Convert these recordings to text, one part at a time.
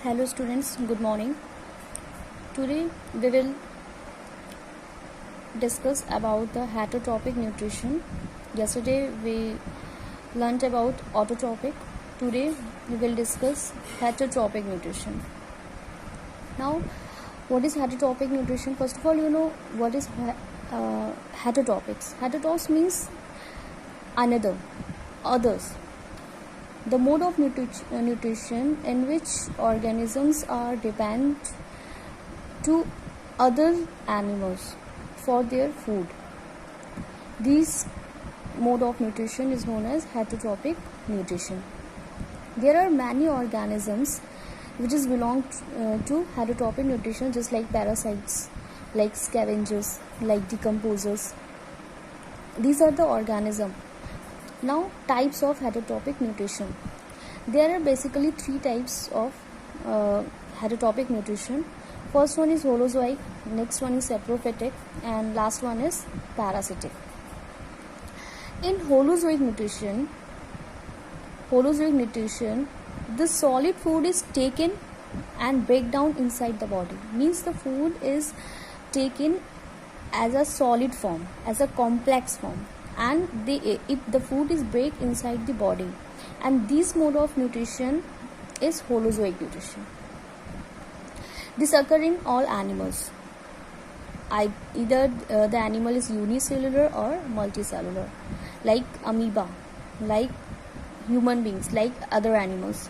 Hello students, good morning. Today we will discuss about the heterotropic nutrition. Yesterday we learnt about autotropic. Today we will discuss heterotropic nutrition. Now, what is heterotropic nutrition? First of all, you know what is heterotropics. Heterotropics means another, others. The mode of nutrition in which organisms are dependent to other animals for their food. This mode of nutrition is known as heterotropic nutrition. There are many organisms which belong to heterotropic nutrition, just like parasites, like scavengers, like decomposers. These are the organisms. Now, types of heterotropic nutrition. There are basically three types of heterotropic nutrition. First one is holozoic, next one is saprophytic, and last one is parasitic. In holozoic nutrition, the solid food is taken and break down inside the body. Means the food is taken as a solid form, as a complex form, and the food is break inside the body, and this mode of nutrition is holozoic nutrition. This occur in all animals. Either the animal is unicellular or multicellular, like amoeba, like human beings, like other animals.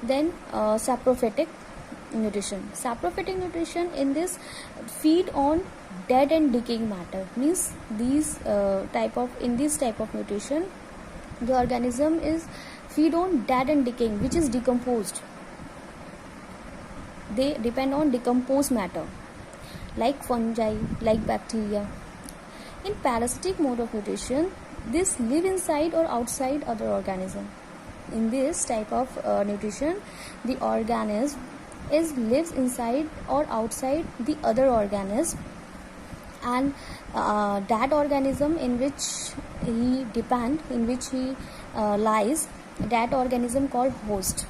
Then saprophytic nutrition. Saprophytic nutrition in this feed on dead and decaying matter. Means in this type of nutrition, the organism is feed on dead and decaying, which is decomposed. They depend on decomposed matter, like fungi, like bacteria. In parasitic mode of nutrition, this live inside or outside other organism. In this type of nutrition, the organism lives inside or outside the other organism, and that organism in which he lies, that organism called host,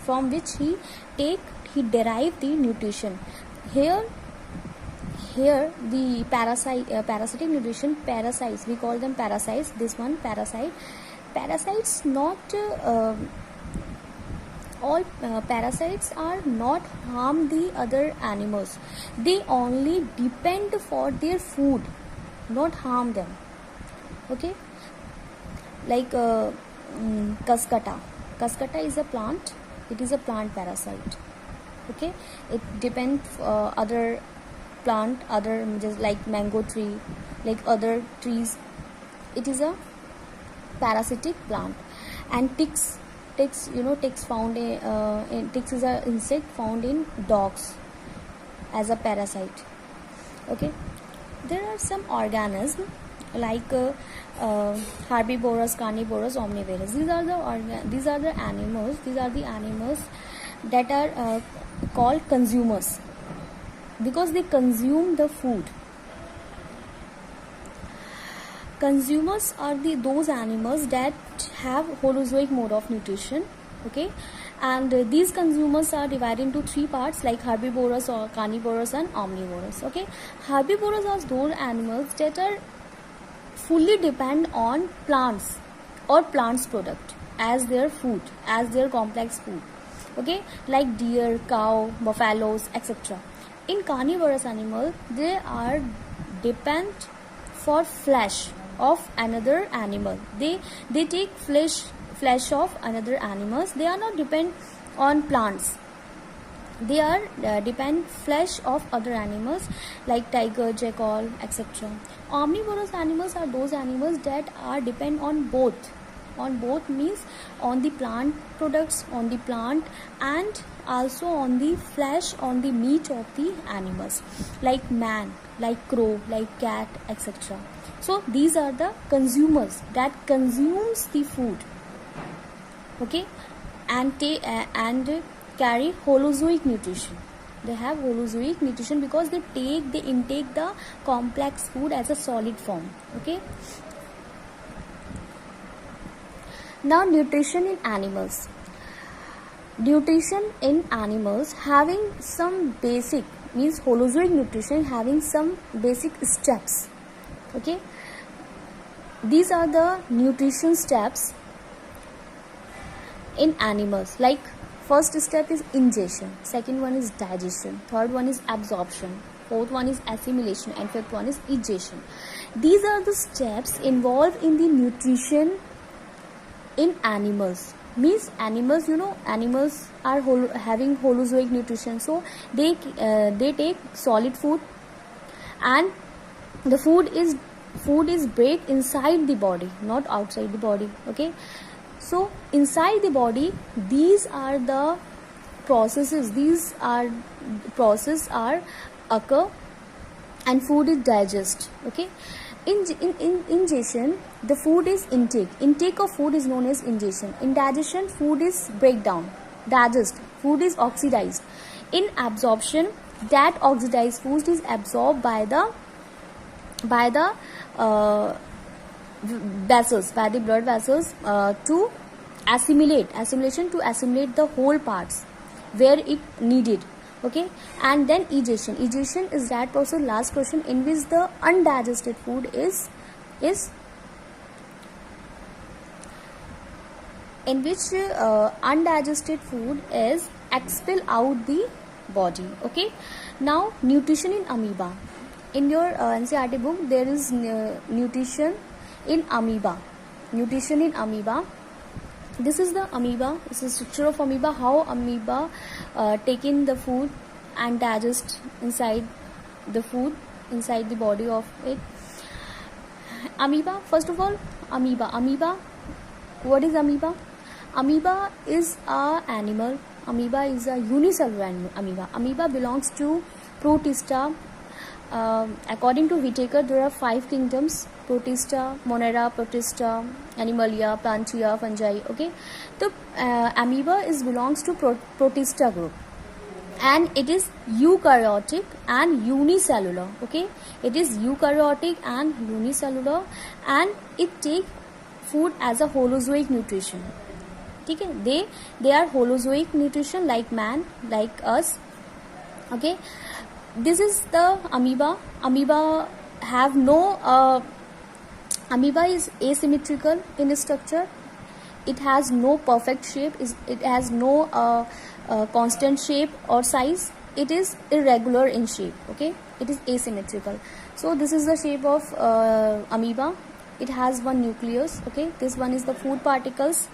from which he derive the nutrition. Here the parasitic nutrition, parasites, we call them parasites. This one parasites not all parasites are not harm the other animals. They only depend for their food, not harm them. Okay, like cuscata is a plant. It is a plant parasite. Okay, it depends other plant, other just like mango tree, like other trees. It is a parasitic plant. And ticks found in ticks is an insect found in dogs as a parasite. Okay, there are some organisms like herbivorous, carnivorous, omnivorous. These are the animals that are called consumers, because they consume the food. Consumers are those animals that have holozoic mode of nutrition. Okay, and these consumers are divided into three parts, like herbivorous or carnivorous and omnivorous. Okay, herbivorous are those animals that are fully depend on plants or plants product as their food, as their complex food. Okay, like deer, cow, buffaloes, etc. In carnivorous animal, they are depend for flesh of another animal. They take flesh of another animals. They are not depend on plants. They are depend flesh of other animals, like tiger, jackal, etc. Omnivorous animals are those animals that are depend on both means on the plant products, on the plant, and also on the flesh, on the meat of the animals, like man, like crow, like cat, etc. So these are the consumers that consumes the food. Okay, and carry holozoic nutrition. They have holozoic nutrition because they intake the complex food as a solid form. Okay, Now, nutrition in animals. nutrition in animals having some basic, means holozoic nutrition having some basic steps. Okay, these are the nutrition steps in animals. Like, first step is ingestion, second one is digestion, third one is absorption, fourth one is assimilation, and fifth one is egestion. These are the steps involved in the nutrition in animals. Means animals, animals are having holozoic nutrition, so they take solid food, and the food is break inside the body, not outside the body. Okay, so inside the body, these are the processes are occur, and food is digest. Okay, in ingestion, the food is intake of food is known as ingestion. In digestion, food is breakdown, digest, food is oxidized. In absorption, that oxidized food is absorbed by the vessels, by the blood vessels, to assimilation, to assimilate the whole parts where it needed. Okay, and then egestion is that process, last question, in which the undigested food is expel out the body. Okay, now nutrition in amoeba. In your NCERT book, there is nutrition in amoeba. This is the amoeba. This is structure of amoeba. How amoeba take in the food and digest inside the food, inside the body of it. Amoeba. First of all, amoeba. What is amoeba? Amoeba is a animal. Amoeba is a unicellular amoeba. Amoeba belongs to Protista. According to Whitaker, there are 5 kingdoms: Protista, Monera, Protista, Animalia, Plantia, Fungi. Okay, the amoeba belongs to Protista group, and it is eukaryotic and unicellular. Okay, it is eukaryotic and unicellular, and it take food as a holozoic nutrition. Okay, they are holozoic nutrition, like man, like us. Okay, this is the amoeba. Amoeba is asymmetrical in structure. It has no perfect shape. It has no constant shape or size. It is irregular in shape. Okay, it is asymmetrical. So this is the shape of amoeba. It has one nucleus. Okay, this one is the food particles.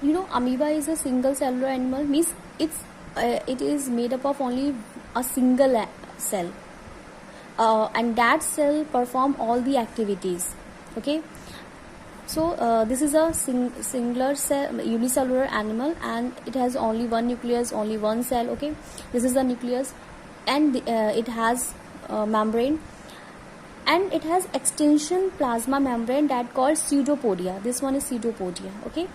Amoeba is a single cellular animal. Means it is made up of only a single cell, and that cell perform all the activities. Okay, so this is a singular cell, unicellular animal, and it has only one nucleus, only one cell. Okay, this is the nucleus, and it has membrane, and it has extension plasma membrane that called pseudopodia. This one is pseudopodia. Okay,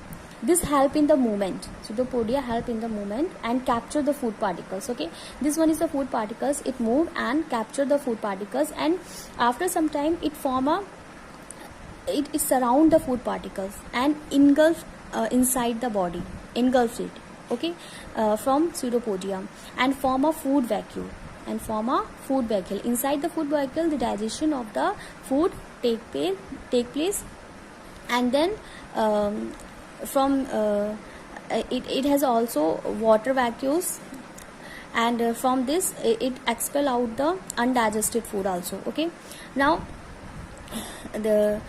this help in the movement. Pseudopodia help in the movement and capture the food particles. Okay, this one is the food particles. It move and capture the food particles, and after some time it surround the food particles and engulf inside the body, engulfs it. Okay, from pseudopodia, and form a food vacuole. Inside the food vacuole, the digestion of the food take place, and then it has also water vacuoles, and from this it expel out the undigested food also. Okay, now the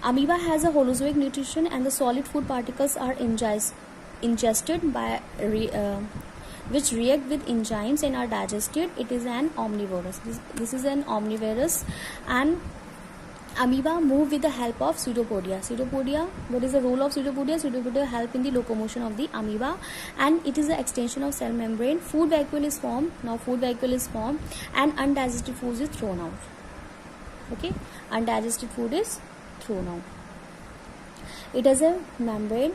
amoeba has a holozoic nutrition, and the solid food particles are ingested by which react with enzymes and are digested. It is an omnivorous. This is an omnivorous, and amoeba move with the help of pseudopodia. What is the role of pseudopodia? Pseudopodia help in the locomotion of the amoeba, and it is the extension of cell membrane. Food vacuole is formed. Now food vacuole is formed, and undigested food is thrown out. Okay, undigested food is thrown out. It has a membrane,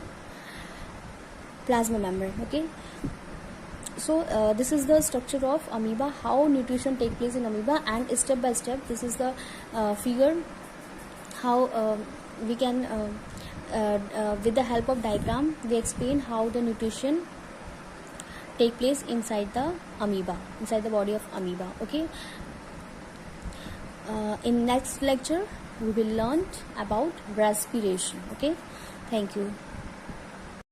plasma membrane. Okay, so this is the structure of amoeba, how nutrition take place in amoeba, and step by step this is the figure how we can with the help of diagram we explain how the nutrition take place inside the amoeba, inside the body of amoeba. Okay. In next lecture we will learn about respiration. Okay, thank you.